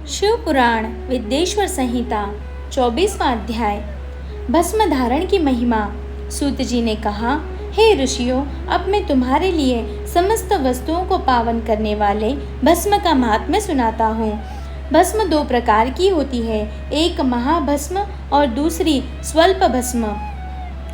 शिव पुराण विद्येश्वर संहिता 24वां अध्याय। भस्म धारण की महिमा। सूत जी ने कहा, हे ऋषियों, अब मैं तुम्हारे लिए समस्त वस्तुओं को पावन करने वाले भस्म का महात्म्य सुनाता हूँ। भस्म दो प्रकार की होती है, एक महाभस्म और दूसरी स्वल्प भस्म।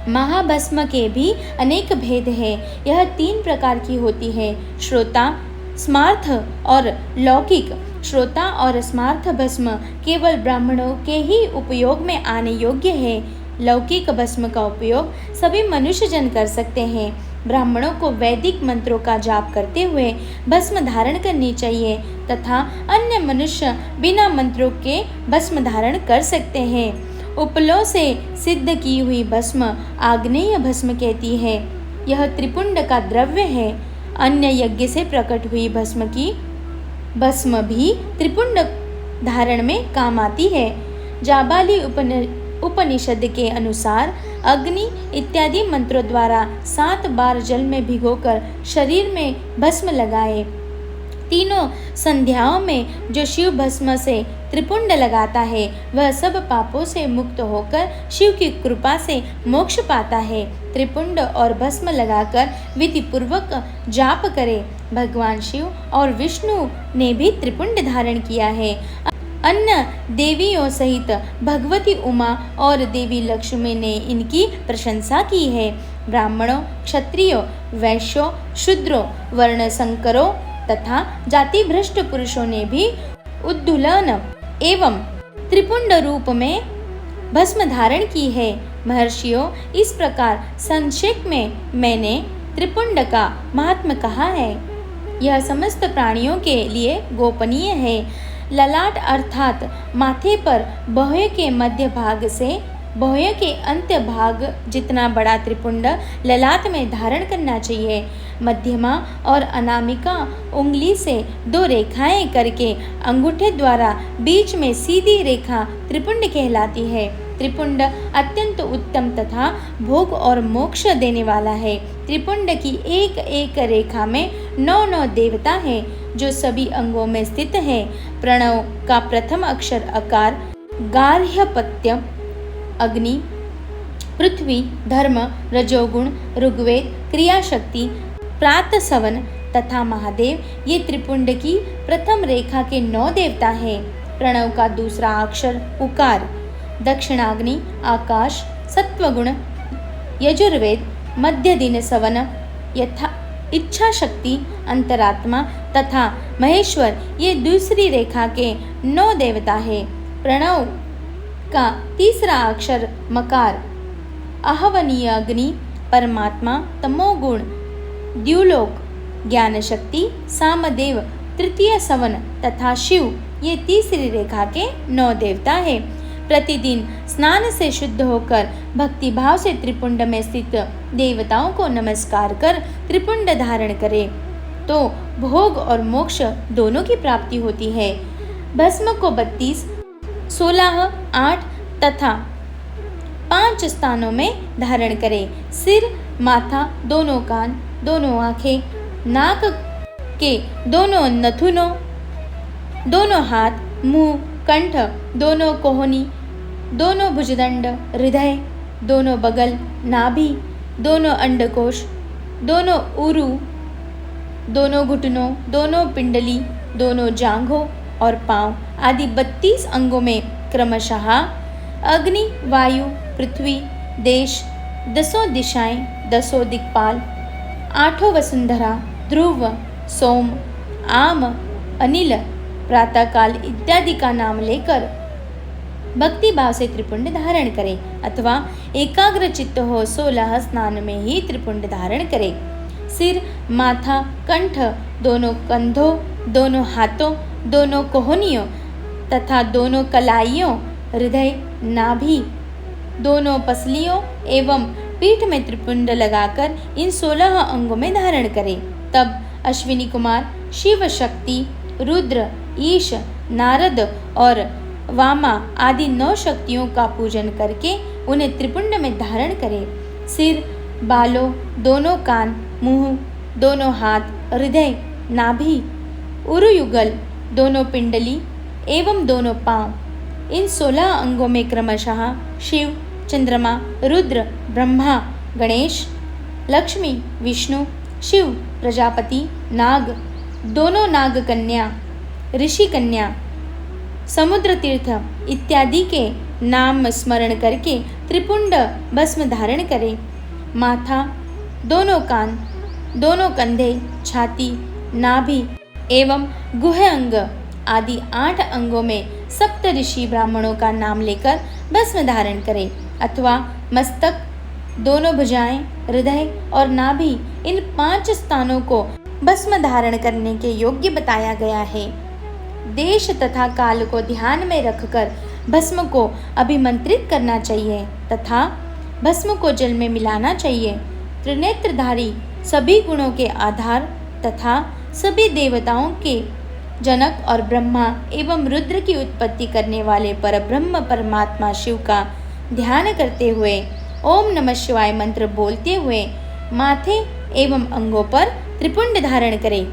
महाभस्म के भी अनेक भेद हैं। यह 3 प्रकार की होती है, श्रोता, स्मार्थ और लौकिक। श्रोता और स्मार्थ भस्म केवल ब्राह्मणों के ही उपयोग में आने योग्य है। लौकिक भस्म का उपयोग सभी मनुष्य जन कर सकते हैं। ब्राह्मणों को वैदिक मंत्रों का जाप करते हुए भस्म धारण करनी चाहिए तथा अन्य मनुष्य बिना मंत्रों के भस्म धारण कर सकते हैं। उपलों से सिद्ध की हुई भस्म आग्नेय भस्म कहती है। यह त्रिपुंड का द्रव्य है। अन्य यज्ञ से प्रकट हुई भस्म भी त्रिपुंड धारण में काम आती है। जाबाली उपनिषद के अनुसार अग्नि इत्यादि मंत्रों द्वारा 7 बार जल में भिगोकर शरीर में भस्म लगाए। तीनों संध्याओं में जो शिव भस्म से त्रिपुंड लगाता है वह सब पापों से मुक्त होकर शिव की कृपा से मोक्ष पाता है। त्रिपुंड और भस्म लगाकर विधि पूर्वक जाप करे। भगवान शिव और विष्णु ने भी त्रिपुंड धारण किया है। अन्य देवियों सहित भगवती उमा और देवी लक्ष्मी ने इनकी प्रशंसा की है। ब्राह्मणों, क्षत्रियों, वैश्यों, शूद्रों, वर्ण संकरों तथा जाति भ्रष्ट पुरुषों ने भी उद्धूलन एवं त्रिपुंड रूप में भस्म धारण की है। महर्षियों, इस प्रकार संक्षेप में मैंने त्रिपुंड का महात्म्य कहा है। यह समस्त प्राणियों के लिए गोपनीय है। ललाट अर्थात माथे पर बाह्य के मध्य भाग से बाह्य के अंत्य भाग जितना बड़ा त्रिपुंड ललाट में धारण करना चाहिए। मध्यमा और अनामिका उंगली से 2 रेखाएं करके अंगूठे द्वारा बीच में सीधी रेखा त्रिपुंड कहलाती है। त्रिपुंड अत्यंत उत्तम तथा भोग और मोक्ष देने वाला है। त्रिपुंड की एक एक रेखा में 9 देवता हैं जो सभी अंगों में स्थित है। प्रणव का प्रथम अक्षर अकार, गार्हपत्य, अग्नि, पृथ्वी, धर्म, रजोगुण, ऋग्वेद, क्रियाशक्ति, प्रातःसवन तथा महादेव ये त्रिपुंड की प्रथम रेखा के 9 देवता हैं। प्रणव का दूसरा अक्षर उकार, दक्षिणाग्नि, आकाश, सत्वगुण, यजुर्वेद, मध्य दिन सवन, यथा इच्छा शक्ति, अंतरात्मा तथा महेश्वर ये दूसरी रेखा के 9 देवता है। प्रणव का तीसरा अक्षर मकार, आहवनीय अग्नि, परमात्मा, तमोगुण, द्युलोक, ज्ञान शक्ति, सामदेव, तृतीय सवन तथा शिव ये तीसरी रेखा के 9 देवता है। प्रतिदिन स्नान से शुद्ध होकर भक्ति भाव से त्रिपुंड में स्थित देवताओं को नमस्कार कर त्रिपुंड धारण करे तो भोग और मोक्ष दोनों की प्राप्ति होती है। भस्म को 32, 16, 8 तथा 5 स्थानों में धारण करे। सिर, माथा, दोनों कान, दोनों आंखें, नाक के दोनों नथुनों, दोनों हाथ, मुंह, कंठ, दोनों कोहनी, दोनों भुजदंड, हृदय, दोनों बगल, नाभि, दोनों अंडकोश, दोनों उरु, दोनों घुटनों, दोनों पिंडली, दोनों जांघों और पांव आदि 32 अंगों में क्रमशः अग्नि, वायु, पृथ्वी, देश, 10 दिशाएं, 10 दिक्पाल, 8 वसुंधरा, ध्रुव, सोम, आम, अनिल, प्रातःकाल इत्यादि का नाम लेकर भक्ति भाव से त्रिपुंड धारण करें अथवा एकाग्र चित्त हो 16 स्नान में ही त्रिपुंड धारण करें। सिर, माथा, कंठ, दोनों कंधों, दोनों हाथों, दोनों कोहनियों तथा दोनों कलाइयों, हृदय, नाभि, दोनों पसलियों एवं पीठ में त्रिपुंड लगाकर इन 16 अंगों में धारण करें। तब अश्विनी कुमार, शिव शक्ति, रुद्र, ईश, नारद और वामा आदि 9 शक्तियों का पूजन करके उन्हें त्रिपुंड में धारण करें। सिर, बालों, दोनों कान, मुंह, दोनों हाथ, हृदय, नाभि, उरुयुगल, दोनों पिंडली, एवं दोनों पांव। इन 16 अंगों में क्रमशः शिव, चंद्रमा, रुद्र, ब्रह्मा, गणेश, लक्ष्मी, विष्णु, शिव, प्रजापति, नाग, दोनों नाग कन्या, ऋषि कन्या, समुद्र तीर्थ इत्यादि के नाम स्मरण करके त्रिपुंड भस्म धारण करें। माथा, दोनों कान, दोनों कंधे, छाती, नाभि एवं गुह अंग आदि 8 अंगों में सप्त ऋषि ब्राह्मणों का नाम लेकर भस्म धारण करें, अथवा मस्तक, दोनों भुजाएं, हृदय और नाभि, इन 5 स्थानों को भस्म धारण करने के योग्य बताया गया है। देश तथा काल को ध्यान में रखकर भस्म को अभिमंत्रित करना चाहिए तथा भस्म को जल में मिलाना चाहिए। त्रिनेत्रधारी सभी गुणों के आधार तथा सभी देवताओं के जनक और ब्रह्मा एवं रुद्र की उत्पत्ति करने वाले परब्रह्म परमात्मा शिव का ध्यान करते हुए ओम नमः शिवाय मंत्र बोलते हुए माथे एवं अंगों पर त्रिपुंड धारण करें।